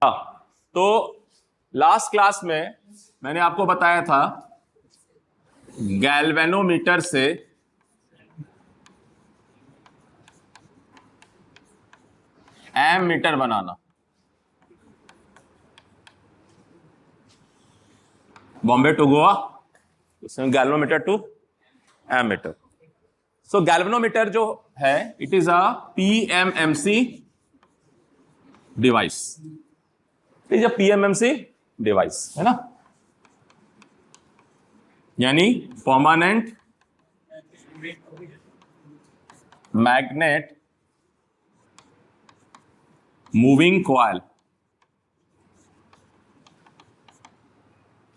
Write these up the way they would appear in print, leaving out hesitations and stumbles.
तो last class में मैंने आपको बताया था गैल्वेनोमीटर से ammeter banana, Bombay to Goa, galvanometer to ammeter. So galvanometer जो है it is a PMMC device, is a PMMC device, है ना, यानी permanent magnet moving coil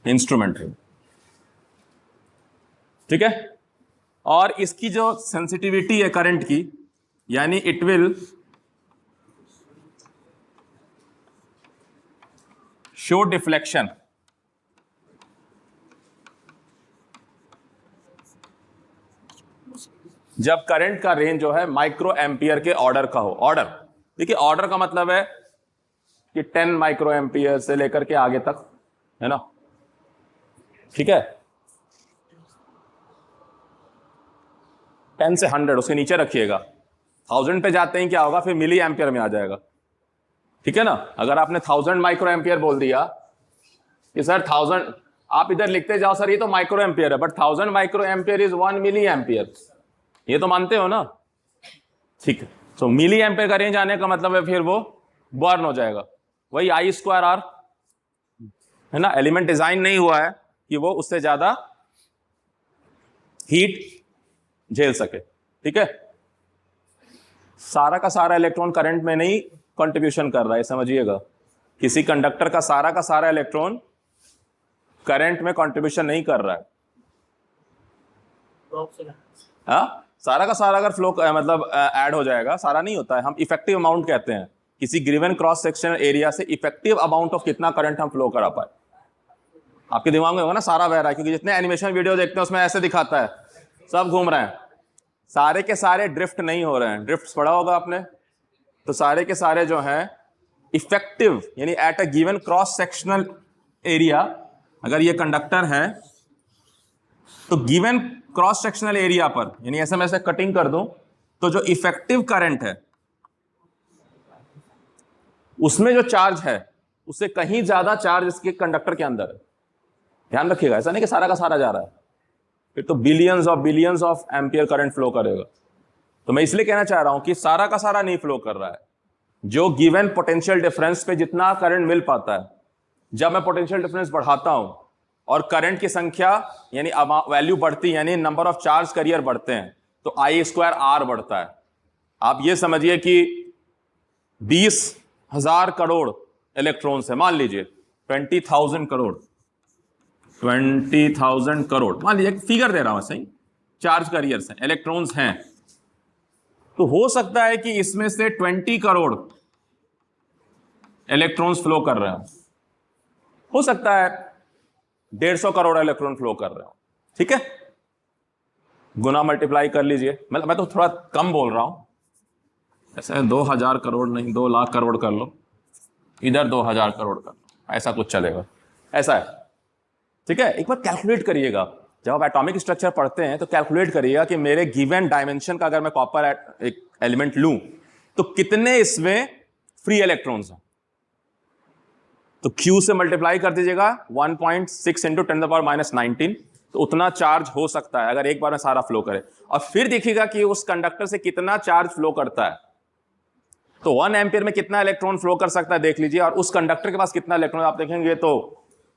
instrument है, ठीक है। और इसकी जो सेंसिटिविटी है करंट की, यानी इट विल शो डिफ्लेक्शन जब करंट का रेंज जो है माइक्रो एम्पियर के ऑर्डर का हो। ऑर्डर, देखिए ऑर्डर का मतलब है कि 10 माइक्रो एम्पियर से लेकर के आगे तक, है ना, ठीक है। 10 से 100, उसके नीचे रखिएगा। 1000 पे जाते ही क्या होगा, फिर मिली एम्पियर में आ जाएगा, ठीक है ना। अगर आपने 1000 माइक्रो एम्पियर बोल दिया कि सर 1000, आप इधर लिखते जाओ सर ये तो माइक्रो एम्पियर है, but 1000 micro ampere is 1 milli ampere, ये तो मानते हो ना, ठीक है। तो मिली एम्पियर का रेंज आने का मतलब है फिर वो बर्न हो जाएगा, वही I²R, है ना। एलिमेंट डिजाइन नहीं हुआ है कि वो उससे ज्यादा हीट झेल सके, ठीक है। सारा का सारा इलेक्ट्रॉन करंट में नहीं कंट्रीब्यूशन कर रहा है, समझिएगा। किसी कंडक्टर का सारा इलेक्ट्रॉन करंट में कंट्रीब्यूशन नहीं कर रहा है। सारा का सारा अगर फ्लो मतलब ऐड हो जाएगा, सारा नहीं होता है, हम इफेक्टिव अमाउंट कहते हैं। किसी गिवन क्रॉस सेक्शनल एरिया से इफेक्टिव अमाउंट ऑफ कितना करंट हम फ्लो करा पाए। आपके दिमाग में होगा ना सारा बह रहा है, क्योंकि जितने एनिमेशन वीडियो देखते हैं उसमें ऐसे दिखाता है, सब घूम रहे हैं, सारे के सारे ड्रिफ्ट नहीं हो रहे हैं। ड्रिफ्ट पढ़ा होगा आपने, तो सारे के सारे जो हैं इफेक्टिव, यानी at a given cross sectional area, अगर ये कंडक्टर है तो गिवन क्रॉस सेक्शनल एरिया पर, यानी ऐसे मैं ऐसे कटिंग कर दूं तो जो इफेक्टिव करंट है उसमें जो चार्ज है उससे कहीं ज्यादा चार्ज इसके कंडक्टर के अंदर है। ध्यान रखिएगा, ऐसा नहीं कि सारा का सारा जा रहा है, फिर तो billions of ampere current flow करेगा। तो मैं इसलिए कहना चाह रहा हूं कि सारा का सारा नहीं फ्लो कर रहा है, जो गिवन पोटेंशियल डिफरेंस पे जितना करंट मिल पाता है। जब मैं पोटेंशियल डिफरेंस बढ़ाता हूं और करंट की संख्या यानी वैल्यू बढ़ती है, यानी नंबर ऑफ चार्ज कैरियर बढ़ते हैं, तो I²R बढ़ता है। आप ये समझिए कि 20,000 करोड़ इलेक्ट्रॉन्स है, मान लीजिए 20,000 करोड़, 20,000 करोड़ मान लीजिए, फिगर दे रहा हूं सही, चार्ज कैरियर्स हैं, इलेक्ट्रॉन्स हैं। तो हो सकता है कि इसमें से 20 करोड़ इलेक्ट्रॉन्स फ्लो कर रहे हो सकता है 150 करोड़ इलेक्ट्रॉन फ्लो कर रहे हो, ठीक है। गुना मल्टीप्लाई कर लीजिए, मैं तो थोड़ा कम बोल रहा हूं, ऐसे 2000 करोड़ नहीं, 2 लाख करोड़ कर लो, इधर 2000 करोड़ कर लो, ऐसा कुछ चलेगा, ऐसा है, ठीक है। एक बार कैलकुलेट करिएगा, जब आप एटॉमिक स्ट्रक्चर पढ़ते हैं तो कैलकुलेट करिएगा कि मेरे गिवन डायमेंशन का अगर मैं कॉपर एक एलिमेंट लूं तो कितने इसमें फ्री इलेक्ट्रॉन्स हैं। तो Q से मल्टीप्लाई कर दीजिएगा 1.6 इंटू 10⁻⁻19, तो उतना चार्ज हो सकता है अगर एक बार में सारा फ्लो करे। और फिर देखिएगा कि उस कंडक्टर से कितना चार्ज फ्लो करता है, तो 1 एम्पियर में कितना इलेक्ट्रॉन फ्लो कर सकता है देख लीजिए, और उस कंडक्टर के पास कितना इलेक्ट्रॉन, आप देखेंगे तो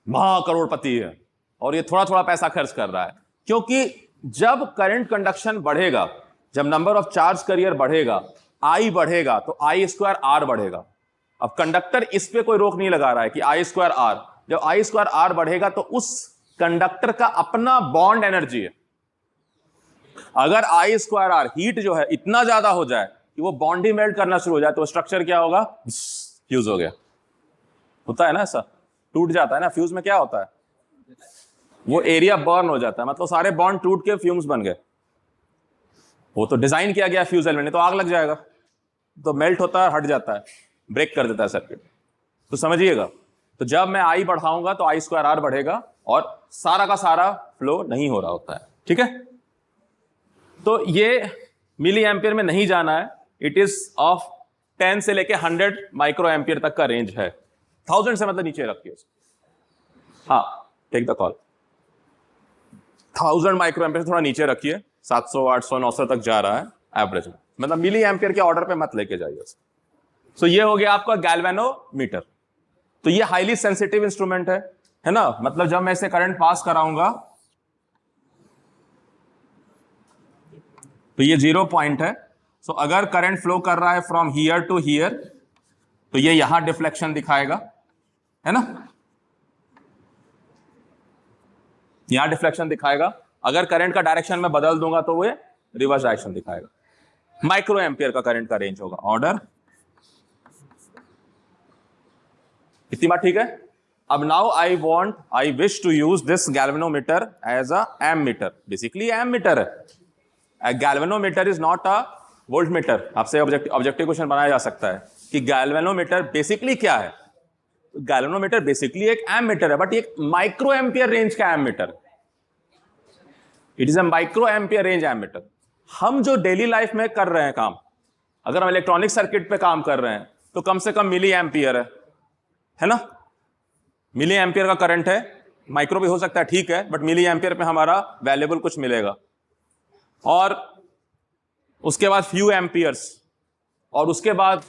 महा करोड़पति है, और ये थोड़ा थोड़ा पैसा खर्च कर रहा है। क्योंकि जब करंट कंडक्शन बढ़ेगा, जब नंबर ऑफ चार्ज कैरियर बढ़ेगा, I बढ़ेगा, तो I²R बढ़ेगा। अब कंडक्टर इस पे कोई रोक नहीं लगा रहा है कि I²R, जब I²R बढ़ेगा तो उस कंडक्टर का अपना बॉन्ड एनर्जी है। अगर I²R हीट जो है इतना ज्यादा हो जाए कि वो बॉन्ड ही मेल्ट करना शुरू हो जाए, तो स्ट्रक्चर क्या होगा, फ्यूज हो गया। होता है ना ऐसा, टूट जाता है ना। फ्यूज में क्या होता है, वो एरिया बर्न हो जाता है, मतलब सारे बॉन्ड टूट के फ्यूम्स बन गए। वो तो डिजाइन किया गया फ्यूज एलिमेंट, तो आग लग जाएगा, तो मेल्ट होता है, हट जाता है, ब्रेक कर देता है सर्किट। तो समझिएगा, तो जब मैं आई बढ़ाऊंगा तो आई स्क्वायर आर बढ़ेगा और सारा का सारा फ्लो नहीं हो रहा होता है, ठीक है। तो ये मिली एम्पियर में नहीं जाना है, इट इज ऑफ 10 से लेके 100 माइक्रो एम्पियर तक का रेंज है। 1000 से मतलब नीचे रखिए उसको, हाँ take the call. 1000 micro ampere से थोड़ा नीचे रखिए, 700 800 900 तक जा रहा है एवरेज में, मतलब मिली एम्पियर के ऑर्डर पे मत लेके जाइए उसको। सो ये हो गया आपका गैल्वेनोमीटर। तो ये हाईली सेंसिटिव इंस्ट्रूमेंट है ना, मतलब जब मैं इसे करंट पास कराऊंगा तो ये 0 पॉइंट है। सो अगर करंट फ्लो कर रहा है फ्रॉम हियर टू हियर तो ये यहां डिफ्लेक्शन दिखाएगा, है ना, यहां डिफ्लेक्शन दिखाएगा। अगर करंट का डायरेक्शन में बदल दूंगा तो वो रिवर्स डायरेक्शन दिखाएगा। माइक्रो एम्पियर का करंट का रेंज होगा ऑर्डर। इतनी बात ठीक है। अब now I wish to use this galvanometer as a ammeter. Basically ammeter है, galvanometer is not a voltmeter. आपसे ऑब्जेक्टिव क्वेश्चन बनाया जा सकता है कि गैल्वेनोमीटर बेसिकली क्या है। गैल्वेनोमीटर बेसिकली एक एमीटर है, बट एक माइक्रो एम्पियर रेंज का ammeter. It is a micro ampere range ammeter. हम जो डेली लाइफ में कर रहे हैं काम, अगर हम इलेक्ट्रॉनिक सर्किट पे काम कर रहे हैं तो कम से कम मिली एम्पियर है ना, मिली एम्पियर का करंट है। माइक्रो भी हो सकता है, ठीक है, बट मिली एम्पियर पे हमारा वैल्यूएबल कुछ मिलेगा। और उसके बाद फ्यू एम्पियर्स, और उसके बाद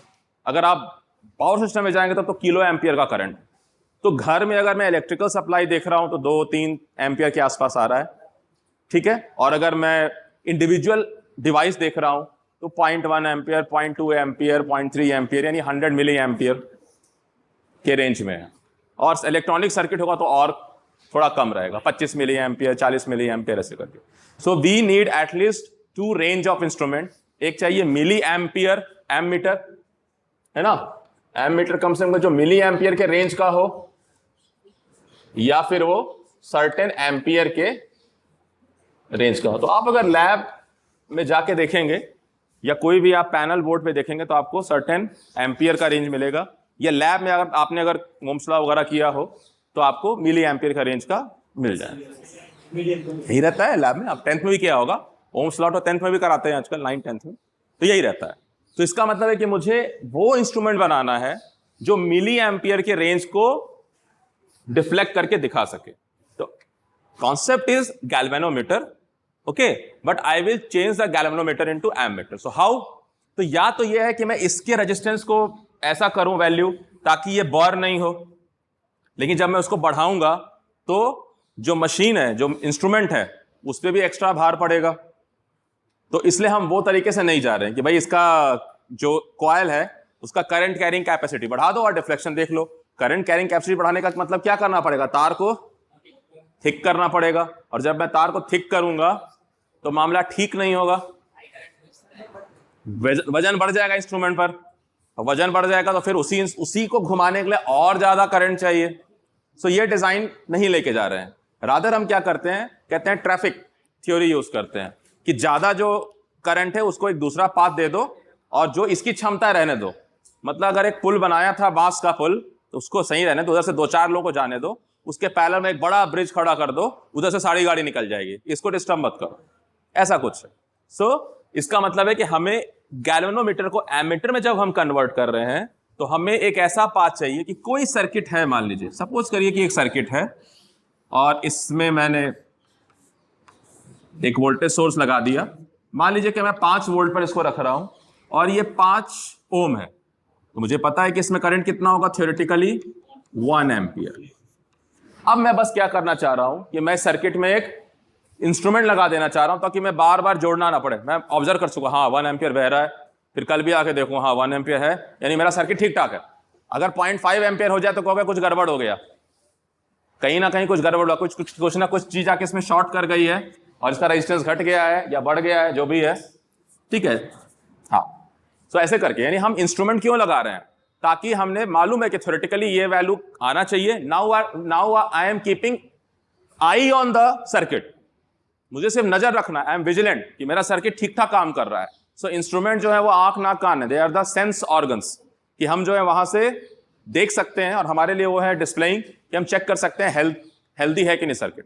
अगर आप पावर सिस्टम में जाएंगे तब तो किलो एम्पियर का करंट। तो घर में अगर मैं इलेक्ट्रिकल सप्लाई देख रहा हूं तो 2-3 एम्पियर के आसपास आ रहा है, ठीक है। और अगर मैं इंडिविजुअल डिवाइस देख रहा हूं तो 0.1 एम्पियर, 0.2 एम्पियर, 0.3 एम्पियर, यानी 100 मिली एम्पियर के रेंज में है। और इलेक्ट्रॉनिक सर्किट होगा तो और थोड़ा कम रहेगा, 25 मिली एम्पियर, 40 मिली एम्पियर, ऐसे करके। So we need at least 2 range of instrument. एक चाहिए मिली एम्पियर एमीटर, है ना, एमीटर कम से कम जो मिली एम्पियर के रेंज का हो, या फिर वो सर्टेन एम्पियर के रेंज का हो। तो आप अगर लैब में जाके देखेंगे या कोई भी आप पैनल बोर्ड पे देखेंगे तो आपको सर्टेन एम्पियर का रेंज मिलेगा, या लैब में अगर आपने अगर ओम्स लॉ वगैरह किया हो तो आपको मिली एम्पियर का रेंज का मिल जाए। यही रहता है लैब में, आप 10th में भी किया होगा, ओम्स लॉ तो 10th में भी कराते हैं आजकल, 9th 10th में, तो यही रहता है। तो इसका मतलब है कि मुझे वो इंस्ट्रूमेंट बनाना है जो मिली एम्पियर के रेंज को डिफ्लेक्ट करके दिखा सके। तो concept is galvanometer, okay, but I will change the galvanometer into ammeter. So how? तो या तो ये है कि मैं इसके रेजिस्टेंस को ऐसा करूं वैल्यू ताकि ये बर्न नहीं हो, लेकिन जब मैं उसको बढ़ाऊंगा तो जो मशीन है, जो इंस्ट्रूमेंट है, उस पर भी एक्स्ट्रा भार पड़ेगा। तो इसलिए हम वो तरीके से नहीं जा रहे हैं कि भाई इसका जो कॉइल है उसका करंट कैरिंग कैपेसिटी बढ़ा दो और डिफ्लेक्शन देख लो। करंट कैरिंग कैपेसिटी बढ़ाने का मतलब क्या करना पड़ेगा? तार को थिक करना पड़ेगा, और जब मैं तार को थिक करूंगा तो मामला ठीक नहीं होगा, वजन बढ़ जाएगा इंस्ट्रूमेंट पर, और वजन बढ़ जाएगा तो फिर उसी को घुमाने के लिए और ज्यादा करंट चाहिए। सो ये डिजाइन नहीं लेके जा रहे हैं। रादर हम क्या करते हैं, कहते हैं ट्रैफिक थ्योरी यूज करते हैं कि ज्यादा जो करंट है उसको एक दूसरा पाथ दे दो और जो इसकी क्षमता रहने दो। मतलब अगर एक पुल बनाया था, बांस का पुल, तो उसको सही रहने दो, उधर से 2-4 लोगों को जाने दो, उसके पैरेलल में एक बड़ा ब्रिज खड़ा कर दो, उधर से सारी गाड़ी निकल जाएगी, इसको डिस्टर्ब मत करो, ऐसा कुछ है। सो इसका मतलब है कि हमें गैल्वेनोमीटर को एमीटर में जब हम कन्वर्ट कर रहे हैं तो हमें एक ऐसा पाथ चाहिए कि कोई सर्किट है, मान लीजिए सपोज करिए कि एक सर्किट है और इसमें मैंने एक वोल्टेज सोर्स लगा दिया। मान लीजिए कि मैं 5 वोल्ट पर इसको रख रहा हूं और ये 5 ओम है, तो मुझे पता है कि इसमें करंट कितना होगा, थ्योरेटिकली 1 एम्पियर। अब मैं बस क्या करना चाह रहा हूं कि मैं सर्किट में एक इंस्ट्रूमेंट लगा देना चाह रहा हूं ताकि मैं बार बार जोड़ना ना पड़े। मैं ऑब्जर्व कर चुका, हाँ 1 एम्पियर बह रहा है, फिर कल भी आके देखूं, हाँ 1 एम्पियर है, यानी मेरा सर्किट ठीक ठाक है। अगर 0.5 एम्पियर हो जाए तो कहोगे कुछ गड़बड़ हो गया, कहीं ना कहीं कुछ गड़बड़ हुआ, कुछ ना कुछ चीज आके इसमें शॉर्ट कर गई है और इसका रेजिस्टेंस घट गया है या बढ़ गया है, जो भी है, ठीक है। हाँ, तो ऐसे करके, यानी हम इंस्ट्रूमेंट क्यों लगा रहे हैं, ताकि हमने मालूम है कि थ्योरेटिकली ये वैल्यू आना चाहिए। Now I am keeping I on the circuit, मुझे सिर्फ नजर रखना, आई एम विजिलेंट कि मेरा सर्किट ठीक ठाक काम कर रहा है। सो इंस्ट्रूमेंट जो है वो आंख नाक कान है, they are the sense organs, कि हम जो है वहां से देख सकते हैं, और हमारे लिए वो है डिस्प्लेइंग कि हम चेक कर सकते हैं हेल्दी है कि नहीं सर्किट।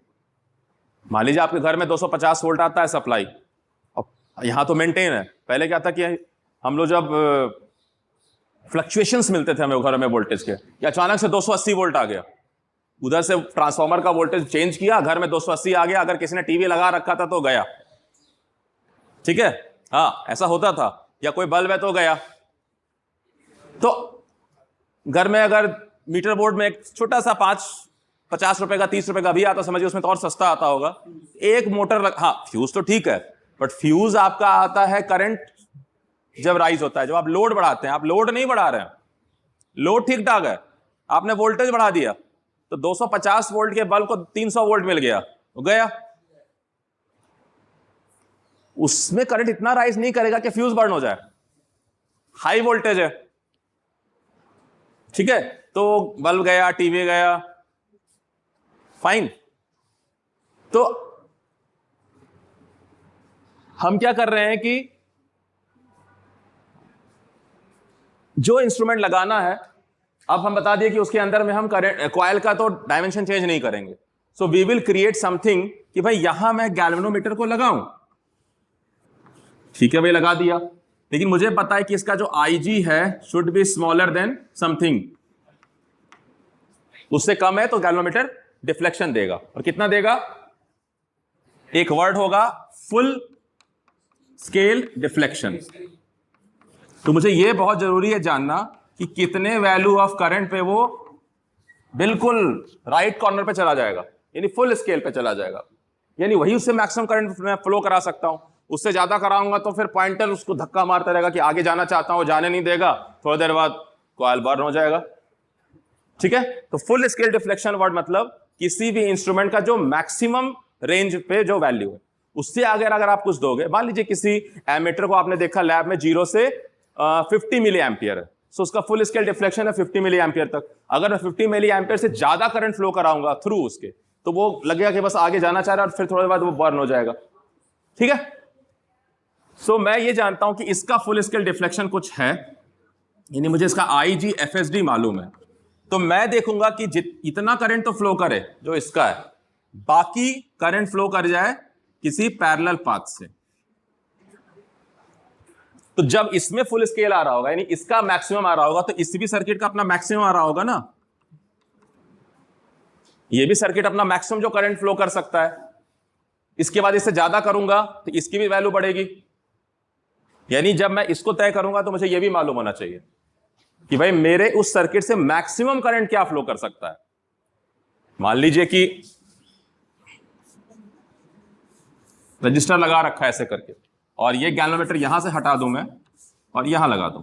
मान लीजिए आपके घर में 250 वोल्ट आता है सप्लाई, और यहां तो मेंटेन है। पहले क्या था कि हम लोग जब फ्लक्चुएशंस मिलते थे हमें घर में वोल्टेज के, या अचानक से 280 वोल्ट आ गया, उधर से ट्रांसफार्मर का वोल्टेज चेंज किया, घर में 280 आ गया, अगर किसी ने टीवी लगा रखा था तो गया, ठीक है, हाँ ऐसा होता था, या कोई बल्ब है तो गया। तो घर में अगर मीटर बोर्ड में एक छोटा सा 50 रुपए का 30 रुपए का भी आता, समझिए उसमें तो और सस्ता आता होगा, एक मोटर हाँ फ्यूज तो ठीक है, बट फ्यूज आपका आता है करंट जब राइज होता है, जब आप लोड बढ़ाते हैं। आप लोड नहीं बढ़ा रहे हैं, लोड ठीक ठाक है, आपने वोल्टेज बढ़ा दिया तो 250 वोल्ट के बल्ब को 300 वोल्ट मिल गया, वो गया, उसमें करंट इतना राइज नहीं करेगा कि फ्यूज बर्न हो जाए, हाई वोल्टेज है, ठीक है, तो बल्ब गया, टीवी गया, फाइन। तो हम क्या कर रहे हैं कि जो इंस्ट्रूमेंट लगाना है, अब हम बता दिए कि उसके अंदर में हम करंट कॉइल का तो डायमेंशन चेंज नहीं करेंगे, so we will create something कि भाई यहां मैं गैल्वेनोमीटर को लगाऊं, ठीक है भाई लगा दिया, लेकिन मुझे पता है कि इसका जो IG है should be smaller than something, उससे कम है तो गैल्वेनोमीटर डिफ्लेक्शन देगा, और कितना देगा, एक वर्ड होगा फुल स्केल डिफ्लेक्शन। तो मुझे यह बहुत जरूरी है जानना कि कितने वैल्यू ऑफ करंट पे वो बिल्कुल राइट कॉर्नर पे चला जाएगा, यानी फुल स्केल पे चला जाएगा, यानी वही उससे मैक्सिमम करंट मैं फ्लो करा सकता हूं। उससे ज्यादा कराऊंगा तो फिर पॉइंटर उसको धक्का मारता रहेगा कि आगे जाना चाहता हूं, जाने नहीं देगा, थोड़ी देर बाद कॉइल बर्न हो जाएगा, ठीक है। तो फुल स्केल डिफ्लेक्शन वर्ड मतलब किसी भी इंस्ट्रूमेंट का जो मैक्सिमम रेंज पे जो वैल्यू है, उससे आगे अगर आप कुछ दोगे, मान लीजिए किसी एमीटर को आपने देखा लैब में 0 से 50 मिली एम्पियर है, सो उसका फुल स्केल डिफ्लेक्शन है 50 मिली एम्पियर तक। अगर मैं 50 मिली एम्पियर से ज्यादा करंट फ्लो कराऊंगा थ्रू उसके, तो वो लगेगा कि बस आगे जाना चाह रहा है और फिर थोड़ी देर बाद वो बर्न हो जाएगा, ठीक है। सो मैं ये जानता हूं कि इसका फुल स्केल डिफ्लेक्शन कुछ है, यानी मुझे इसका IG FSD मालूम है, तो मैं देखूंगा कि इतना करंट तो फ्लो करे जो इसका है, बाकी करंट फ्लो कर जाए किसी पैरेलल पाथ से। तो जब इसमें फुल स्केल आ रहा होगा, यानी इसका मैक्सिमम आ रहा होगा, तो इस भी सर्किट का अपना मैक्सिमम आ रहा होगा ना, ये भी सर्किट अपना मैक्सिमम जो करंट फ्लो कर सकता है, इसके बाद इससे ज्यादा करूंगा तो इसकी भी वैल्यू बढ़ेगी, यानी जब मैं इसको तय करूंगा तो मुझे यह भी मालूम होना चाहिए कि भाई मेरे उस सर्किट से मैक्सिमम करंट क्या फ्लो कर सकता है। मान लीजिए कि रजिस्टर लगा रखा है ऐसे करके, और ये गैल्वेनोमीटर यहां से हटा दूं मैं और यहां लगा दूं,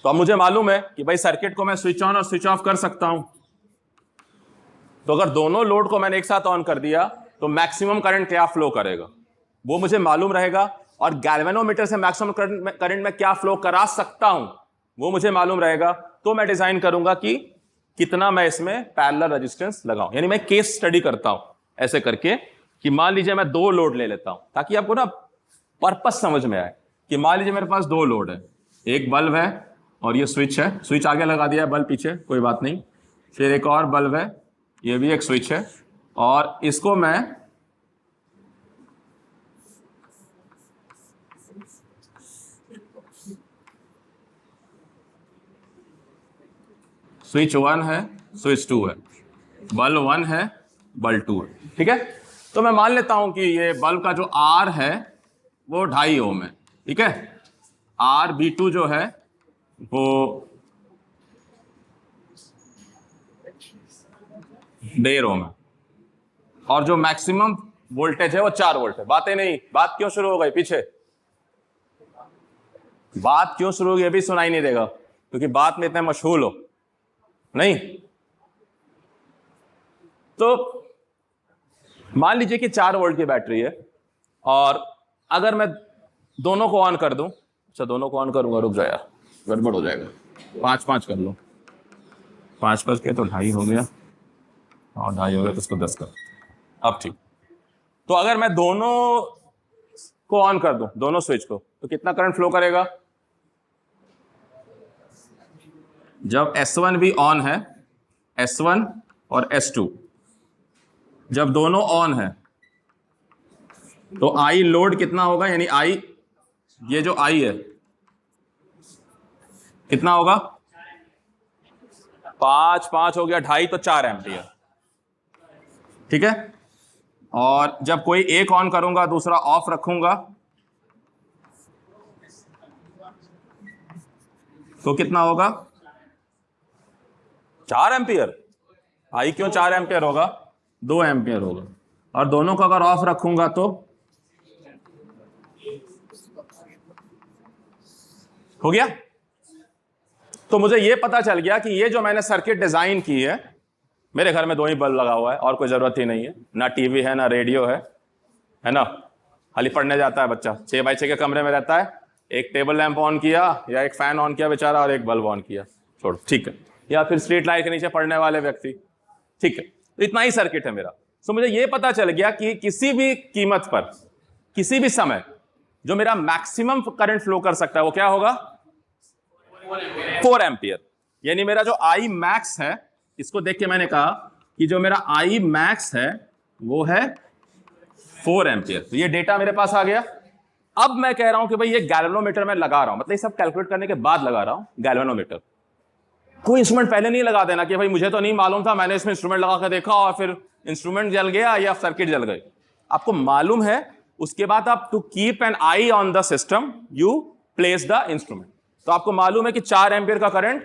तो अब मुझे मालूम है कि भाई सर्किट को मैं स्विच ऑन और स्विच ऑफ कर सकता हूं। तो अगर दोनों लोड को मैंने एक साथ ऑन कर दिया तो मैक्सिमम करंट क्या फ्लो करेगा वो मुझे मालूम रहेगा, और गैल्वेनोमीटर से मैक्सिमम करंट में क्या फ्लो करा सकता हूं वो मुझे मालूम रहेगा। तो मैं डिजाइन करूंगा कि कितना मैं इसमें पैरेलल रेजिस्टेंस लगाऊं, यानी मैं केस स्टडी करता हूं ऐसे करके कि मान लीजिए मैं 2 लोड ले लेता हूं, ताकि आपको ना पर्पस समझ में आए कि मान लीजिए मेरे पास 2 लोड है, एक बल्ब है और ये स्विच है, स्विच आगे लगा दिया है, बल्ब पीछे, कोई बात नहीं, फिर एक और बल्ब है, ये भी एक स्विच है, और इसको मैं स्विच 1 है, स्विच 2 है, बल्ब 1 है, बल्ब 2 है, ठीक है। तो मैं मान लेता हूं कि ये बल्ब का जो R है वो 2.5 ओम है, ठीक है, RB2 जो है वो 1.5 ओम है, और जो मैक्सिमम वोल्टेज है वो 4 वोल्ट है। बातें नहीं, बात क्यों शुरू हो गई पीछे, बात क्यों शुरू हो गई अभी सुनाई नहीं देगा, क्योंकि बात में इतने मशहूर हो नहीं। तो मान लीजिए कि 4 वोल्ट की बैटरी है, और अगर मैं दोनों को ऑन कर दूं, अच्छा दोनों को ऑन करूंगा, रुक जाए गड़बड़ हो जाएगा, 5-5 कर लो, 5 के तो 2.5 हो गया, और 2.5 हो गया तो इसको 10 कर, अब ठीक। तो अगर मैं दोनों को ऑन कर दूं, दोनों स्विच को, तो कितना करंट फ्लो करेगा, जब S1 भी ऑन है, S1 और S2 जब दोनों ऑन है तो आई लोड कितना होगा, यानी आई, ये जो आई है कितना होगा, 5 हो गया, 2.5 तो 4 एम्पियर। ठीक है, और जब कोई एक ऑन करूंगा दूसरा ऑफ रखूंगा तो कितना होगा, 4 एम्पियर। आई क्यों 4 एम्पियर होगा, 2 एम्पियर होगा, और दोनों को अगर ऑफ रखूंगा तो हो गया। तो मुझे यह पता चल गया कि ये जो मैंने सर्किट डिजाइन की है, मेरे घर में 2 ही बल्ब लगा हुआ है और कोई जरूरत ही नहीं है, ना टीवी है ना रेडियो है ना, खाली पढ़ने जाता है बच्चा, 6x6 के कमरे में रहता है, एक टेबल लैंप ऑन किया या एक फैन ऑन किया बेचारा और एक बल्ब ऑन किया, छोड़, ठीक है, या फिर स्ट्रीट लाइट के नीचे पढ़ने वाले व्यक्ति, ठीक है। तो इतना ही सर्किट है मेरा। तो मुझे यह पता चल गया कि किसी भी कीमत पर किसी भी समय जो मेरा मैक्सिमम करंट फ्लो कर सकता है वो क्या होगा, 4 एम्पियर। यानी मेरा जो आई मैक्स है, इसको देख के मैंने कहा कि जो मेरा आई मैक्स है वो है 4 एम्पियर। तो ये डेटा मेरे पास आ गया। अब मैं कह रहा हूं कि भाई ये गैल्वेनोमीटर मैं लगा रहा हूं, मतलब ये सब कैलकुलेट करने के बाद लगा रहा हूं गैल्वेनोमीटर। कोई इंस्ट्रूमेंट पहले नहीं लगा देना कि भाई मुझे तो नहीं मालूम था, मैंने इसमें इंस्ट्रूमेंट लगा कर देखा और फिर इंस्ट्रूमेंट जल गया या सर्किट जल गई। आपको मालूम है, उसके बाद आप to keep an eye on the system you place the instrument. तो आपको मालूम है कि 4 एम्पियर का करंट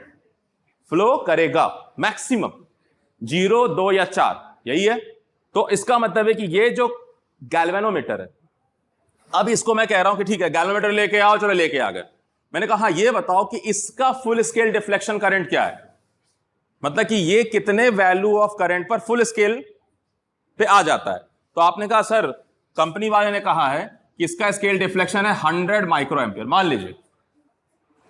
फ्लो करेगा मैक्सिमम, 0, 2 या 4, यही है। तो इसका मतलब है कि ये जो गैल्वेनोमीटर है, अब इसको मैं कह रहा हूं कि ठीक है गैल्वेनोमीटर लेके आओ, चलो लेके आ गए। मैंने कहा ये बताओ कि इसका फुल स्केल डिफ्लेक्शन करंट क्या है, मतलब कि ये कितने वैल्यू ऑफ करंट पर फुल स्केल पे आ जाता है। तो आपने कहा सर कंपनी वाले ने कहा है कि इसका स्केल डिफ्लेक्शन है 100 माइक्रो एम्पियर, मान लीजिए,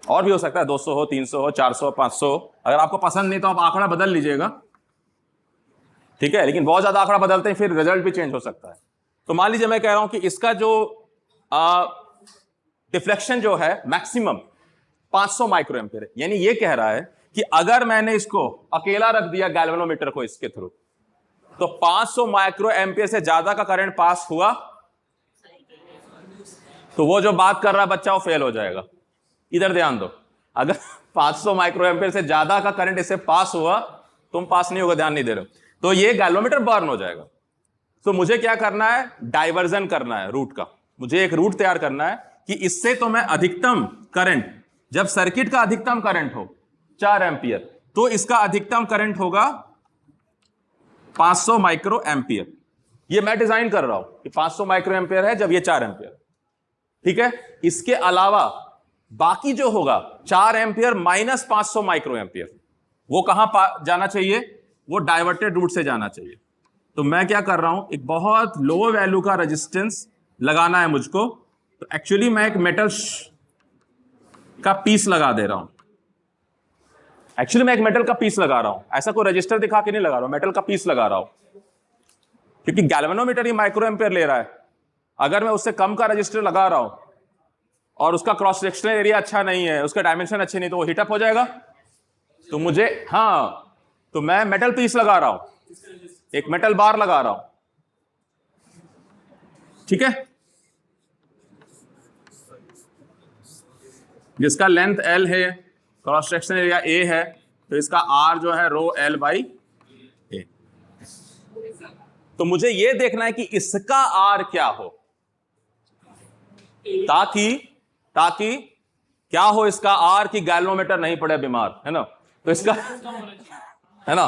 और भी हो सकता है 200 हो, 300 हो, 400, 500। अगर आपको पसंद नहीं तो आप आंकड़ा बदल लीजिएगा, ठीक है, लेकिन बहुत ज्यादा आंकड़ा बदलते हैं फिर रिजल्ट भी चेंज हो सकता है। तो मान लीजिए मैं कह रहा हूं कि इसका जो डिफ्लेक्शन जो है मैक्सिमम 500 माइक्रो एम्पियर है। यानी ये कह रहा है कि अगर मैंने इसको अकेला रख दिया गैल्वेनोमीटर को इसके थ्रू, तो 500 माइक्रो एम्पियर से ज्यादा का करंट पास हुआ तो वो जो बात कर रहा बच्चा वो फेल हो जाएगा। इधर ध्यान दो, अगर 500 माइक्रो एम्पियर से ज्यादा का करंट इससे पास हुआ, तुम पास नहीं होगा, ध्यान नहीं दे रहे हो, तो ये गैल्वेनोमीटर बर्न हो जाएगा। तो मुझे क्या करना है, डाइवर्जन करना है रूट का। मुझे एक रूट तैयार करना है कि इससे तो मैं अधिकतम करंट, जब सर्किट का अधिकतम करंट हो 4 एम्पियर, तो इसका अधिकतम करंट होगा 500 माइक्रो एम्पियर। ये मैं डिजाइन कर रहा हूं कि 500 माइक्रो एम्पियर है जब ये 4 एम्पियर, ठीक है। इसके अलावा बाकी जो होगा 4 एम्पियर माइनस 500 माइक्रो एम्पियर, वो कहां जाना चाहिए, वो डाइवर्टेड रूट से जाना चाहिए। तो मैं क्या कर रहा हूं, एक बहुत लो वैल्यू का रेजिस्टेंस लगाना है मुझको। तो एक्चुअली मैं एक मेटल का पीस लगा दे रहा हूं, एक्चुअली मैं एक मेटल का पीस लगा रहा हूं, ऐसा कोई रजिस्टर दिखा के नहीं लगा रहा हूं, मेटल का पीस लगा रहा हूं, क्योंकि गैल्वेनोमीटर ही माइक्रो एम्पियर ले रहा है। अगर मैं उससे कम का रजिस्टर लगा रहा हूं और उसका क्रॉस सेक्शनल एरिया अच्छा नहीं है, उसका डायमेंशन अच्छे नहीं, तो वो हीटअप हो जाएगा। तो मुझे, हाँ, तो मैं मेटल पीस लगा रहा हूं, एक मेटल बार लगा रहा हूं, ठीक है, जिसका लेंथ L है, क्रॉस सेक्शनल एरिया A है, तो इसका R जो है रो L बाई A। तो मुझे यह देखना है कि इसका R क्या हो, ताकि क्या हो इसका R की गैल्वेनोमीटर नहीं पड़े बीमार, है ना। तो इसका है ना,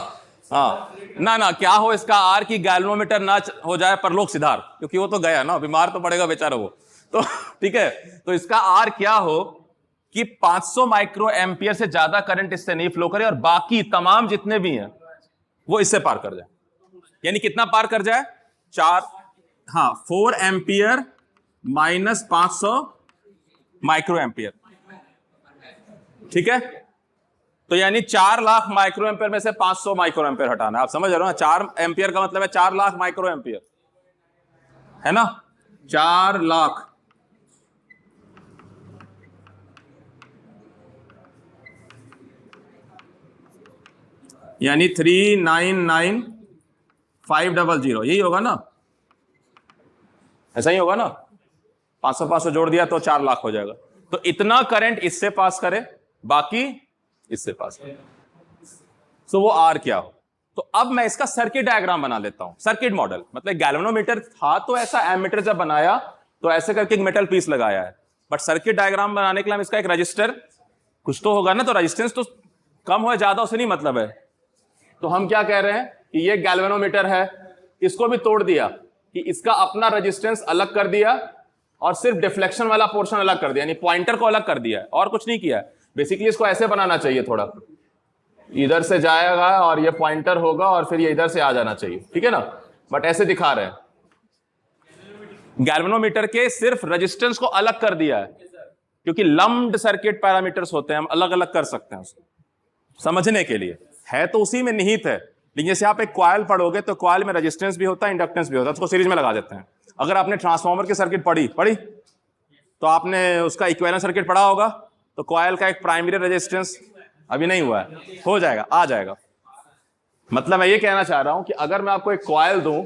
हाँ ना क्या हो इसका R की गैल्वेनोमीटर ना हो जाए परलोक सिधार, क्योंकि वो तो गया ना, बीमार तो पड़ेगा बेचारा वो, तो ठीक है। तो इसका R क्या हो कि 500 माइक्रो एम्पियर से ज्यादा करंट इससे नहीं फ्लो करे और बाकी तमाम जितने भी हैं वो इससे पार कर जाए। यानी कितना पार कर जाए, 4 एम्पियर माइनस 500 माइक्रो एम्पियर, ठीक है। तो यानी 4 लाख माइक्रो एम्पियर में से 500 माइक्रो एम्पियर हटाना है। आप समझ रहे हो ना, 4 एम्पियर का मतलब है 4 लाख माइक्रो एम्पियर, है ना, 4 लाख। यानी 399,500, यही होगा ना, ऐसा ही होगा ना। 500 जोड़ दिया तो 4 लाख हो जाएगा। तो इतना करंट इससे पास करे, बाकी इससे पास करे। तो वो आर क्या हो। तो अब मैं इसका सर्किट डायग्राम बना लेता हूं, सर्किट मॉडल। मतलब गैल्वेनोमीटर था तो ऐसा, एमीटर जब बनाया तो ऐसे करके एक मेटल पीस लगाया है, बट सर्किट डायग्राम बनाने के लिए हम इसका एक रजिस्टर कुछ तो होगा ना, तो रेजिस्टेंस तो कम हो ज्यादा उससे नहीं मतलब है। तो हम क्या कह रहे हैं कि ये गैल्वेनोमीटर है, इसको भी तोड़ दिया कि इसका अपना रेजिस्टेंस अलग कर दिया और सिर्फ डिफ्लेक्शन वाला पोर्शन अलग कर दिया, यानी पॉइंटर को अलग कर दिया है और कुछ नहीं किया। बेसिकली इसको ऐसे बनाना चाहिए, थोड़ा इधर से जाएगा और ये पॉइंटर होगा और फिर ये इधर से आ जाना चाहिए, ठीक है ना, बट ऐसे दिखा रहे हैं। गैल्वेनोमीटर के सिर्फ रेजिस्टेंस को अलग कर दिया है, क्योंकि लम्प्ड सर्किट पैरामीटर्स होते हैं, हम अलग अलग कर सकते हैं उसको समझने के लिए। है तो उसी में निहित है, लेकिन जैसे आप एक कॉइल पढ़ोगे तो कॉइल में रेजिस्टेंस भी होता है, इंडक्टेंस भी होता है, उसको सीरीज में लगा देते हैं। अगर आपने ट्रांसफार्मर की सर्किट पढ़ी तो आपने उसका इक्विवेलेंट सर्किट पढ़ा होगा, तो कॉइल का एक प्राइमरी रेजिस्टेंस अभी नहीं हुआ है, हो जाएगा, आ जाएगा। मतलब मैं ये कहना चाह रहा हूं कि अगर मैं आपको एक कॉइल दूं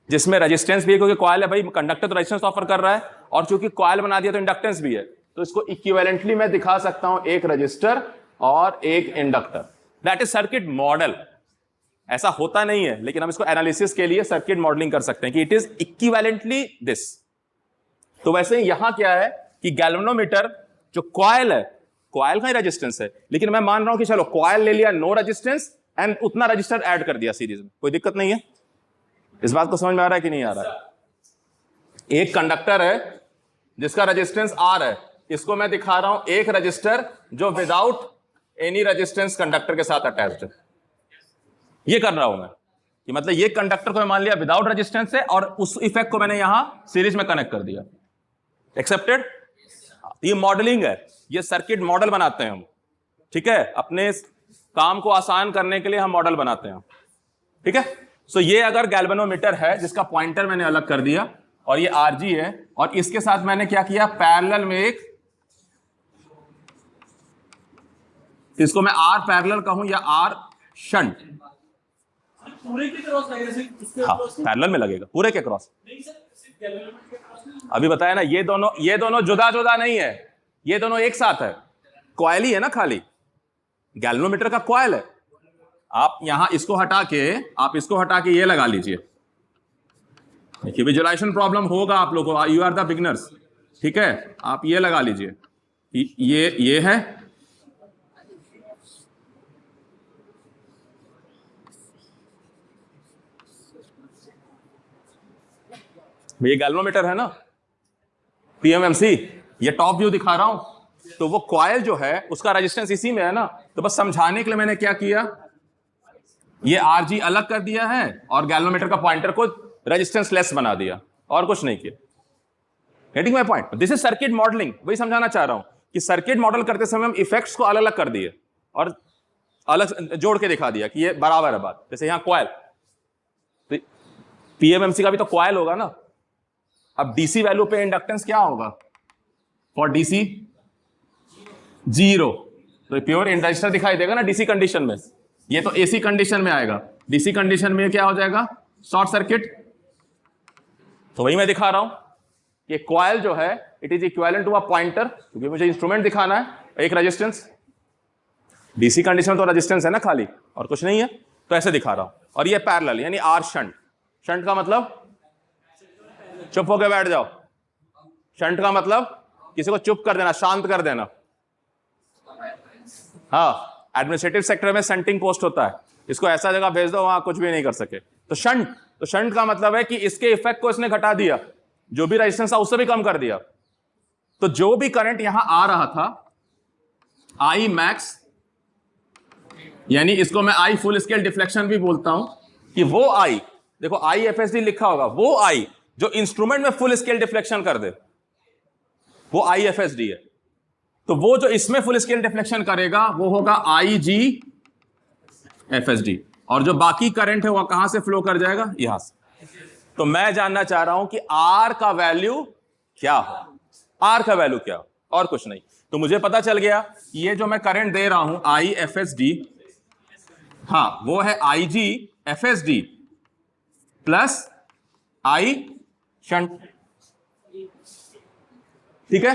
जिसमें रेजिस्टेंस भी है, क्योंकि कॉइल है भाई, कंडक्टर तो रेजिस्टेंस ऑफर कर रहा है, और चूंकि कॉइल बना दिया तो इंडक्टेंस भी है, तो इसको इक्विवेलेंटली मैं दिखा सकता हूं, एक रजिस्टर और एक inductor. That is circuit model. ऐसा होता नहीं है, लेकिन हम इसको एनालिसिस के लिए सर्किट मॉडलिंग कर सकते हैं कि इट इज इक्विवेलेंटली दिस। तो वैसे यहां क्या है कि गैल्वेनोमीटर जो कॉइल है, कॉइल का ही रेजिस्टेंस है, लेकिन मैं मान रहा हूं कि चलो कॉइल ले लिया, नो रेजिस्टेंस, एंड उतना रजिस्टर ऐड कर दिया सीरीज में, कोई दिक्कत नहीं है। इस बात को समझ में आ रहा है कि नहीं आ रहा है? एक कंडक्टर है जिसका रेजिस्टेंस आर है, इसको मैं दिखा रहा हूं एक रजिस्टर जो विदाउट एनी रेजिस्टेंस कंडक्टर के साथ अटैच्ड है। ये कर रहा हूं मैं कि मतलब ये कंडक्टर को मैं मान लिया विदाउट रेजिस्टेंस है, और उस इफेक्ट को मैंने यहां सीरीज में कनेक्ट कर दिया। एक्सेप्टेड? ये मॉडलिंग है, ये सर्किट मॉडल बनाते हैं हम, ठीक है, अपने काम को आसान करने के लिए हम मॉडल बनाते हैं, ठीक है। सो ये अगर गैल्वेनोमीटर है जिसका पॉइंटर मैंने अलग कर दिया, और ये आरजी है, और इसके साथ मैंने क्या किया, पैरेलल में एक, इसको मैं आर पैरेलल कहूं या आर शंट, पूरे के क्रॉस लगेगा, हाँ पैरेलल में लगेगा पूरे के क्रॉस। अभी बताया ना, ये दोनों जुदा जुदा नहीं है, ये दोनों एक साथ है, कॉइल ही है ना खाली, गैल्वेनोमीटर का कॉइल है। आप यहां इसको हटा के ये लगा लीजिए। देखिए विजुअलाइजेशन प्रॉब्लम होगा आप लोगों को, यू आर द बिगिनर्स, ठीक है, आप ये लगा लीजिए, ये है, ये गैल्वेनोमीटर है ना, पीएमएमसी, ये टॉप व्यू दिखा रहा हूं, तो वो कॉइल जो है उसका रेजिस्टेंस इसी में है ना। तो बस समझाने के लिए मैंने क्या किया, ये आरजी अलग कर दिया है और गैल्वेनोमीटर का पॉइंटर को रेजिस्टेंस लेस बना दिया, और कुछ नहीं किया। Getting my point? This is circuit modelling. वही समझाना चाह रहा हूं कि सर्किट मॉडल करते समय हम इफेक्ट्स को अलग अलग कर दिए और अलग जोड़ के दिखा दिया कि ये बराबर है बात। जैसे यहां कॉइल, तो पीएमएमसी का भी तो कॉइल होगा ना। अब डीसी वैल्यू पे इंडक्टेंस क्या होगा फॉर डीसी? 0, तो प्योर इंडक्टर दिखाई देगा ना डीसी कंडीशन में। ये तो एसी कंडीशन में आएगा, डीसी कंडीशन में क्या हो जाएगा, शॉर्ट सर्किट। तो वही मैं दिखा रहा हूं कि कॉइल जो है it is equivalent to a pointer, क्योंकि मुझे इंस्ट्रूमेंट दिखाना है, एक रेजिस्टेंस, डीसी कंडीशन तो रेजिस्टेंस है ना खाली, और कुछ नहीं है, तो ऐसे दिखा रहा हूं। और ये पैरेलल यानी आर शंट। शंट का मतलब, चुप होकर बैठ जाओ, शंट का मतलब किसी को चुप कर देना, शांत कर देना। हाँ, एडमिनिस्ट्रेटिव सेक्टर में शंटिंग पोस्ट होता है, इसको ऐसा जगह भेज दो वहां कुछ भी नहीं कर सके। तो शंट का मतलब है कि इसके इफेक्ट को इसने घटा दिया, जो भी रेजिस्टेंस था उससे भी कम कर दिया। तो जो भी करंट यहां आ रहा था आई मैक्स, यानी इसको मैं आई फुल स्केल डिफ्लेक्शन भी बोलता हूं, कि वो आई, देखो आई एफएसडी लिखा होगा, वो आई जो इंस्ट्रूमेंट में फुल स्केल डिफ्लेक्शन कर दे, वो आई एफएसडी है। तो वो जो इसमें फुल स्केल डिफ्लेक्शन करेगा वो होगा आई जी एफएसडी, और जो बाकी करंट है वो कहां से फ्लो कर जाएगा, यहां से। तो मैं जानना चाह रहा हूं कि आर का वैल्यू क्या हो, आर का वैल्यू क्या हो, और कुछ नहीं। तो मुझे पता चल गया ये जो मैं करंट दे रहा हूं आई एफएसडी, हाँ वो है IG FSD plus I shunt, ठीक है।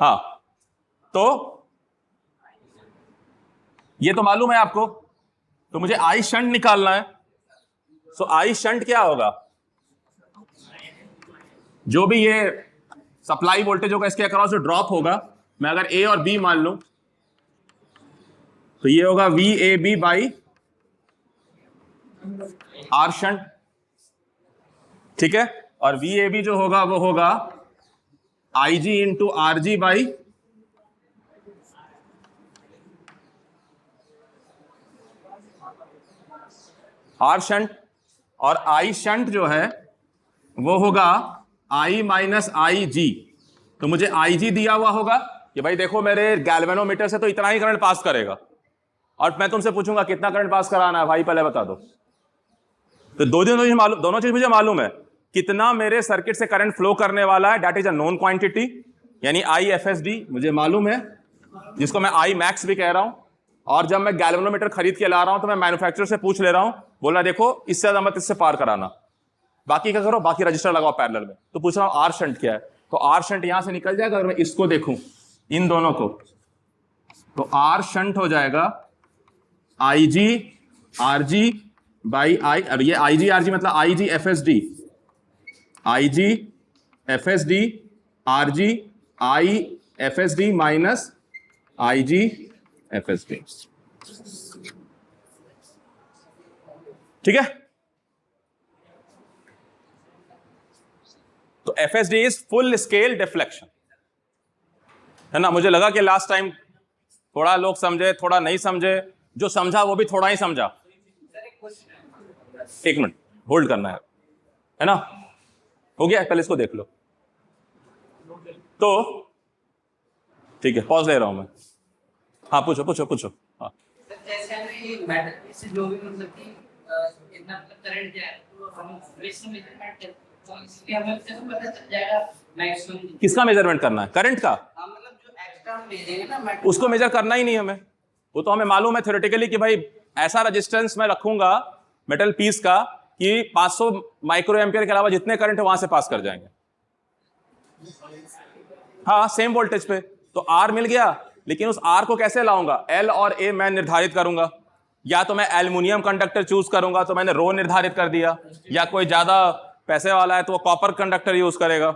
हाँ तो ये तो मालूम है आपको, तो मुझे I शंट निकालना है। सो I शंट क्या होगा, जो भी ये सप्लाई वोल्टेज होगा इसके अक्रॉस जो ड्रॉप होगा, मैं अगर A और B मान लूं तो ये होगा VAB बाई R शंट, ठीक है। और VAB जो होगा वो होगा IG into RG by R shunt, और I शंट जो है वो होगा I माइनस IG। तो मुझे IG दिया हुआ होगा कि भाई देखो मेरे गैल्वेनोमीटर से तो इतना ही करंट पास करेगा, और मैं तुमसे पूछूंगा कितना करंट पास कराना है भाई, पहले बता दो। तो दोनों चीज मुझे मालूम है, कितना मेरे सर्किट से करंट फ्लो करने वाला है, that is a known quantity, यानी IFSD मुझे मालूम है, जिसको मैं I मैक्स भी कह रहा हूं। और जब मैं गैल्वेनोमीटर खरीद के ला रहा हूं तो मैं मैन्युफैक्चरर से पूछ ले रहा हूं, बोला देखो इससे ज्यादा मत इससे पार कराना, बाकी क्या करो, बाकी रजिस्टर लगाओ पैरेलल में। तो पूछ रहा हूं R शंट क्या है, तो R शंट यहां से निकल जाएगा। अगर मैं इसको देखूं इन दोनों को, तो R शंट हो जाएगा IG RG बाई I, अब ये IG RG मतलब IG FSD, IG FSD RG I FSD minus IG FSD, ठीक है। तो FSD is full scale deflection, है ना। मुझे लगा कि लास्ट टाइम थोड़ा लोग समझे थोड़ा नहीं समझे, जो समझा वो भी थोड़ा ही समझा। एक मिनट होल्ड करना है ना, हो गया, पहले इसको देख लो। तो ठीक है, पॉज ले रहा हूं मैं। हाँ पूछो पूछो पूछो। हाँ जैसे हमें बैटरी से जो भी मतलब कि कितना करंट जाए तो हम वैसे मेजरमेंट करते हैं, तो इसलिए हमें पता चल जाएगा मैक्सिमम। किसका मेजरमेंट करना है, करंट का? हाँ मतलब जो एक्स्ट्रा हम भेजेंगे ना उसको मेजर करना ही नहीं हमें, वो तो हमें मालूम है थ्योरेटिकली कि भाई ऐसा रेजिस्टेंस मैं रखूंगा मेटल पीस का कि 500 माइक्रो एम्पियर के अलावा जितने करंट है वहां से पास कर जाएंगे। हाँ सेम वोल्टेज पे, तो R मिल गया, लेकिन उस R को कैसे लाऊंगा, L और A मैं निर्धारित करूंगा। या तो मैं एल्युमिनियम कंडक्टर चूज करूंगा तो मैंने रो निर्धारित कर दिया, या कोई ज्यादा पैसे वाला है तो वो कॉपर कंडक्टर यूज करेगा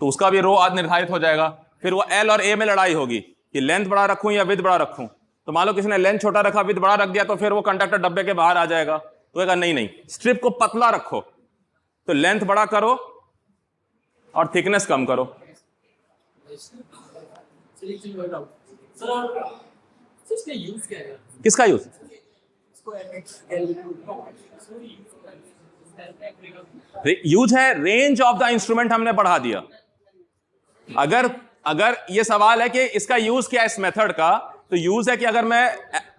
तो उसका भी रो आज निर्धारित हो जाएगा। फिर वो L और A में लड़ाई होगी कि लेंथ बड़ा रखूं या विड्थ बड़ा रखूं। तो मान लो किसी ने लेंथ छोटा रखा विड्थ बड़ा रख दिया, तो फिर वो कंडक्टर डब्बे के बाहर आ जाएगा। तो कहेगा नहीं नहीं, स्ट्रिप को पतला रखो, तो लेंथ बड़ा करो और थिकनेस कम करो। इसका यूज क्या है? किसका यूज? यूज है रेंज ऑफ द इंस्ट्रूमेंट हमने बढ़ा दिया। अगर ये सवाल है कि इसका यूज क्या है इस मेथड का, तो यूज है कि अगर मैं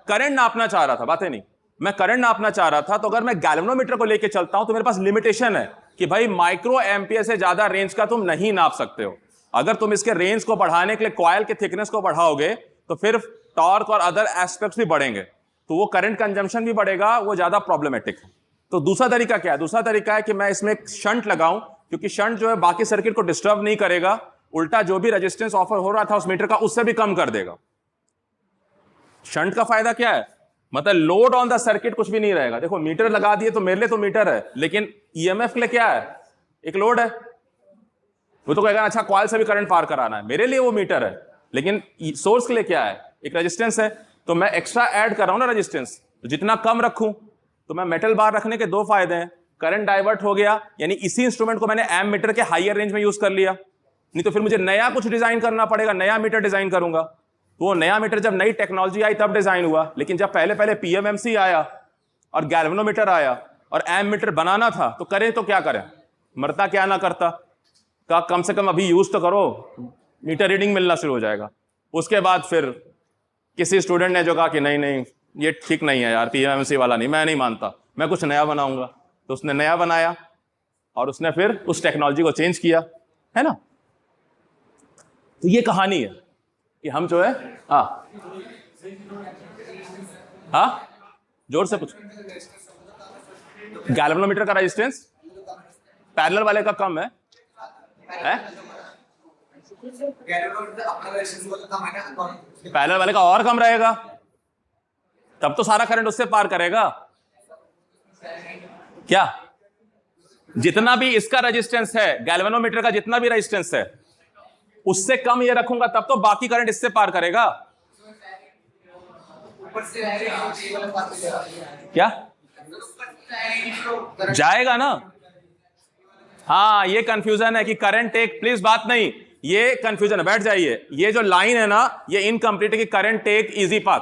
करंट नापना चाह रहा था, बातें नहीं, मैं करंट नापना चाह रहा था, तो अगर मैं गैल्वेनोमीटर को लेके चलता हूं तो मेरे पास लिमिटेशन है कि भाई माइक्रो एम्पियर से ज्यादा रेंज का तुम नहीं नाप सकते हो। अगर तुम इसके रेंज को बढ़ाने के लिए कॉइल के थिकनेस को बढ़ाओगे तो फिर टॉर्क और अदर एस्पेक्ट्स भी बढ़ेंगे, तो वो करंट कंजम्पशन भी बढ़ेगा, वो ज्यादा प्रॉब्लमेटिक है। तो दूसरा तरीका क्या है? दूसरा तरीका है कि मैं इसमें एक शंट लगाऊं, क्योंकि शंट जो है बाकी सर्किट को डिस्टर्ब नहीं करेगा, उल्टा जो भी रेजिस्टेंस ऑफर हो रहा था उस मीटर का उससे भी कम कर देगा। शंट का फायदा क्या है? मतलब लोड ऑन द सर्किट कुछ भी नहीं रहेगा। देखो मीटर लगा दिए तो मेरे लिए तो मीटर है, लेकिन ईएमएफ के लिए क्या है? एक लोड है। वो तो कहेगा अच्छा कॉइल से भी करंट पार कराना है, मेरे लिए वो मीटर है, लेकिन सोर्स के लिए क्या है? एक रेजिस्टेंस है। तो मैं एक्स्ट्रा ऐड कर रहा हूं ना रेजिस्टेंस, तो जितना कम रखूं, तो मैं मेटल बार रखने के दो फायदे हैं। करंट डाइवर्ट हो गया, यानी इसी इंस्ट्रूमेंट को मैंने एम मीटर के हायर रेंज में यूज कर लिया, नहीं तो फिर मुझे नया कुछ डिजाइन करना पड़ेगा, नया मीटर डिजाइन करूंगा। तो वो नया मीटर जब नई टेक्नोलॉजी आई तब डिजाइन हुआ, लेकिन जब पहले पहले पीएमएमसी आया और गैल्वेनोमीटर आया और एम मीटर बनाना था, तो करें तो क्या करें? मरता क्या ना करता, का कम से कम अभी यूज तो करो, मीटर रीडिंग मिलना शुरू हो जाएगा। उसके बाद फिर किसी स्टूडेंट ने जो कहा कि नहीं नहीं ये ठीक नहीं है यार, पीएमएमसी वाला नहीं, मैं नहीं मानता, मैं कुछ नया बनाऊंगा, तो उसने नया बनाया और उसने फिर उस टेक्नोलॉजी को चेंज किया, है ना। तो ये कहानी है कि हम जो है हाँ जोर से पूछ। गैल्वेनोमीटर का रेजिस्टेंस पैरेलल वाले का कम है? पैरेलल वाले का और कम रहेगा, तब तो सारा करंट उससे पार करेगा क्या? जितना भी इसका रेजिस्टेंस है, गैल्वेनोमीटर का जितना भी रेजिस्टेंस है, उससे कम ये रखूंगा तब तो बाकी करंट इससे पार करेगा क्या? जाएगा ना। हाँ ये कंफ्यूजन है कि करंट टेक, प्लीज बात नहीं, ये कंफ्यूजन है, बैठ जाइए। ये जो लाइन है ना, ये इनकम्प्लीट है कि current take easy path.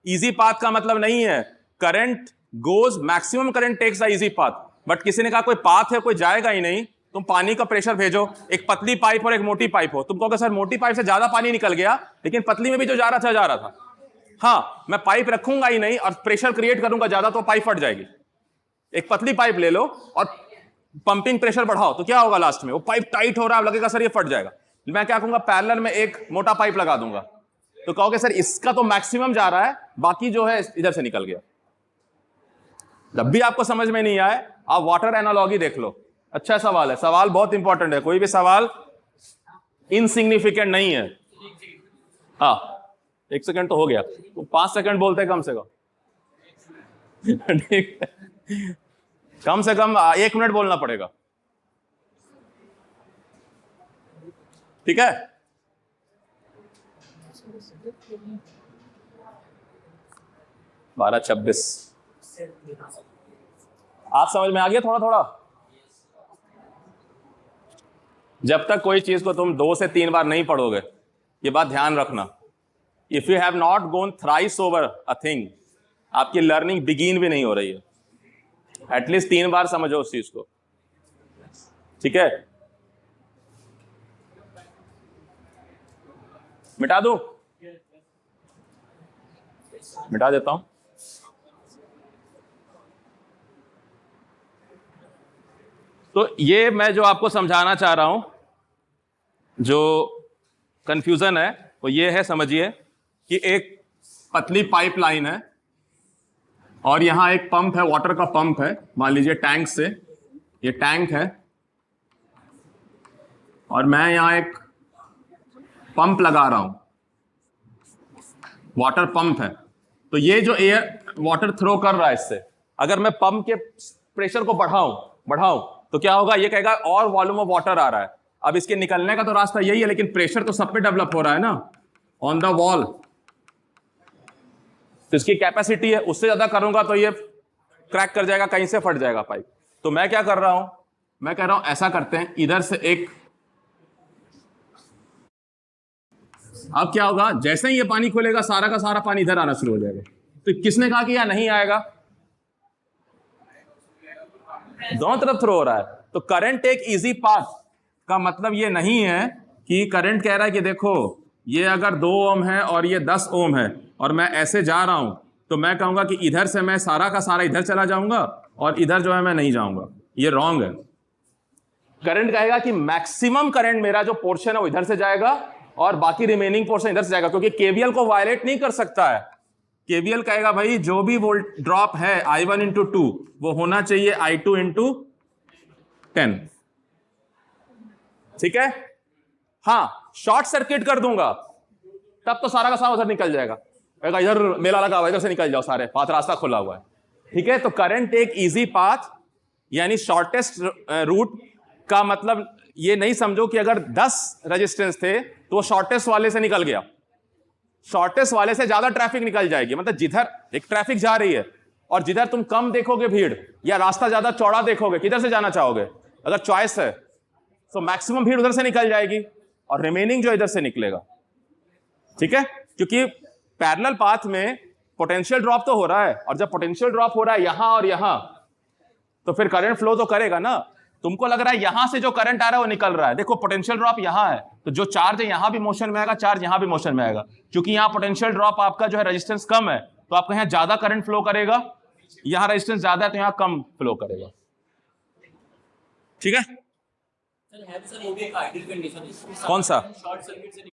Easy path का मतलब नहीं है current goes, maximum current takes the easy path, but किसी ने कहा कोई पाथ है, कोई जाएगा ही नहीं। तुम पानी का प्रेशर भेजो, एक पतली पाइप और एक मोटी पाइप हो, तुम कहोगे सर मोटी पाइप से ज्यादा पानी निकल गया, लेकिन पतली में भी जो जा रहा था। हाँ मैं पाइप रखूंगा ही नहीं और प्रेशर क्रिएट करूंगा ज्यादा तो पाइप फट जाएगी। एक पतली पाइप ले लो और पंपिंग प्रेशर बढ़ाओ तो क्या होगा, लास्ट में वो पाइप टाइट हो रहा है, लगेगा सर ये फट जाएगा। मैं क्या कहूंगा, पैरेलल में एक मोटा पाइप लगा दूंगा, तो कहोगे सर इसका तो मैक्सिमम जा रहा है, बाकी जो है इधर से निकल गया। जब भी आपको समझ में नहीं आए आप वाटर एनालॉजी देख लो। अच्छा सवाल है, सवाल बहुत इंपॉर्टेंट है, कोई भी सवाल इनसिग्निफिकेंट नहीं है। हाँ 1 सेकंड तो हो गया, तो 5 सेकंड बोलते हैं कम से कम। ठीक है, कम से कम 1 मिनट बोलना पड़ेगा, ठीक है? बारह 26 आप समझ में आ गया थोड़ा थोड़ा? जब तक कोई चीज को तुम 2 से 3 बार नहीं पढ़ोगे, ये बात ध्यान रखना, if you have not gone thrice over a thing, आपकी लर्निंग बिगिन भी नहीं हो रही है। एटलीस्ट 3 बार समझो उस चीज को, ठीक है? मिटा दूं? मिटा देता हूं। तो ये मैं जो आपको समझाना चाह रहा हूं, जो कंफ्यूजन है वो ये है, समझिए कि एक पतली पाइपलाइन है और यहां एक पंप है, वाटर का पंप है, मान लीजिए टैंक से, ये टैंक है और मैं यहां एक पंप लगा रहा हूं, वाटर पंप है। तो ये जो एयर वाटर थ्रो कर रहा है, इससे अगर मैं पंप के प्रेशर को बढ़ाऊं तो क्या होगा, ये कहेगा और वॉल्यूम ऑफ वाटर आ रहा है। अब इसके निकलने का तो रास्ता यही है, लेकिन प्रेशर तो सब पे डेवलप हो रहा है ना, ऑन द वॉल। तो इसकी कैपेसिटी है, उससे ज्यादा करूंगा तो ये क्रैक कर जाएगा, कहीं से फट जाएगा पाइप। तो मैं क्या कर रहा हूं, मैं कह रहा हूं ऐसा करते हैं, इधर से एक, अब क्या होगा, जैसे ही ये पानी खुलेगा सारा का सारा पानी इधर आना शुरू हो जाएगा। तो किसने कहा कि यह नहीं आएगा, दोनों तरफ थ्रो हो रहा है। तो करंट एक इजी पाथ का मतलब ये नहीं है कि करंट कह रहा है कि देखो ये अगर 2 ओम है और ये 10 ओम है और मैं ऐसे जा रहा हूं, तो मैं कहूंगा कि इधर से मैं सारा का सारा इधर चला जाऊंगा और इधर जो है मैं नहीं जाऊंगा। ये रॉन्ग है। करंट कहेगा कि मैक्सिमम करंट मेरा जो पोर्शन है वो इधर से जाएगा और बाकी रिमेनिंग पोर्शन इधर से जाएगा, क्योंकि केवीएल को वायलेट नहीं कर सकता है। केवीएल कहेगा भाई जो भी वोल्ट ड्रॉप है I1 इंटू 2 वो होना चाहिए I2 इंटू 10, ठीक है? हाँ शॉर्ट सर्किट कर दूंगा तब तो सारा का सारा उधर निकल जाएगा, इधर मेला लगा हुआ, इधर से निकल जाओ सारे, पाथ रास्ता खुला हुआ है, ठीक है? तो करंट एक इजी पाथ यानी शॉर्टेस्ट रूट का मतलब ये नहीं समझो कि अगर 10 रेजिस्टेंस थे तो वो शॉर्टेस्ट वाले से निकल गया, शॉर्टेस्ट वाले से ज्यादा ट्रैफिक निकल जाएगी। मतलब जिधर एक ट्रैफिक जा रही है और जिधर तुम कम देखोगे भीड़ या रास्ता ज्यादा चौड़ा देखोगे, किधर से जाना चाहोगे? अगर चॉइस है तो मैक्सिमम भीड़ उधर से निकल जाएगी और रिमेनिंग जो इधर से निकलेगा, ठीक है? क्योंकि पैरेलल पाथ में पोटेंशियल ड्रॉप तो हो रहा है, और जब पोटेंशियल ड्रॉप हो रहा है यहां और यहां, तो फिर करंट फ्लो तो करेगा ना। तुमको लग रहा है यहां से जो करंट आ रहा है वो निकल रहा है, देखो पोटेंशियल ड्रॉप यहां है, तो जो चार्ज है यहां भी मोशन में आएगा, चार्ज यहां भी मोशन में आएगा। क्योंकि यहां पोटेंशियल ड्रॉप आपका जो है रेजिस्टेंस कम है, तो आपका यहां ज्यादा करंट फ्लो करेगा, यहां रेजिस्टेंस ज्यादा है तो यहां कम फ्लो करेगा, ठीक है? सर वो भी एक आइडियल कंडीशन है। कौन सा? शॉर्ट सर्किट से